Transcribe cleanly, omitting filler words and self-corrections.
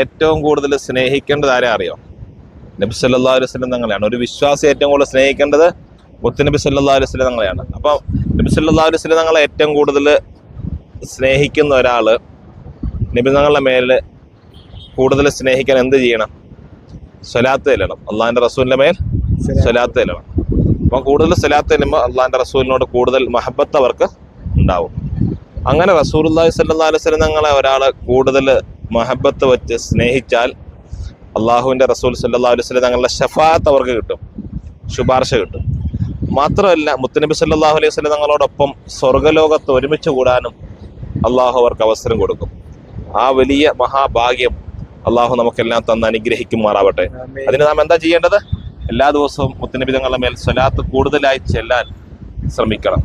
ഏറ്റവും കൂടുതൽ സ്നേഹിക്കേണ്ടത് ആരെ അറിയോ? നബി സല്ലല്ലാഹു അലൈഹി വസല്ലം തങ്ങളെയാണ്. ഒരു വിശ്വാസി ഏറ്റവും കൂടുതൽ സ്നേഹിക്കേണ്ടത് മുത്തുനബി സല്ലല്ലാഹു അലൈഹി വസല്ലം തങ്ങളെയാണ്. അപ്പം നബി സല്ലല്ലാഹു അലൈഹി വസല്ലം തങ്ങളെ ഏറ്റവും കൂടുതൽ സ്നേഹിക്കുന്ന ഒരാള് നബി തങ്ങളുടെ മേല് കൂടുതൽ സ്നേഹിക്കാൻ എന്ത് ചെയ്യണം? സ്വലാത്ത് ചെല്ലണം. അള്ളാഹിന്റെ റസൂലിന്റെ മേൽ സ്വലാത്ത് ചെല്ലണം. അപ്പം കൂടുതൽ സ്വലാത്ത് ചെല്ലുമ്പോൾ അള്ളാഹിന്റെ റസൂലിനോട് കൂടുതൽ മഹബത്ത് അവർക്ക് ഉണ്ടാവും. അങ്ങനെ റസൂലുള്ളാഹി സ്വല്ലല്ലാഹു അലൈഹി വസല്ലം തങ്ങളെ ഒരാള് കൂടുതൽ മഹബത്ത് വെച്ച് സ്നേഹിച്ചാൽ അള്ളാഹുവിന്റെ റസൂൽ സ്വല്ലല്ലാഹു അലൈഹി വസല്ലം തങ്ങളുടെ ശഫാഅത്ത് അവർക്ക് കിട്ടും, ശുപാർശ കിട്ടും. മാത്രമല്ല മുത്തുനബി സല്ലല്ലാഹു അലൈഹി വസല്ലം തങ്ങളോടൊപ്പം സ്വർഗലോകത്ത് ഒരുമിച്ച് കൂടാനും അള്ളാഹു അവർക്ക് അവസരം കൊടുക്കും. ആ വലിയ മഹാഭാഗ്യം അള്ളാഹു നമുക്കെല്ലാം തന്ന് അനുഗ്രഹിക്കുമാറാവട്ടെ. അതിന് നാം എന്താ ചെയ്യേണ്ടത്? എല്ലാ ദിവസവും മുത്തുനബി തങ്ങളുടെ മേൽ സ്വലാത്ത് കൂടുതലായി ചെല്ലാൻ ശ്രമിക്കണം.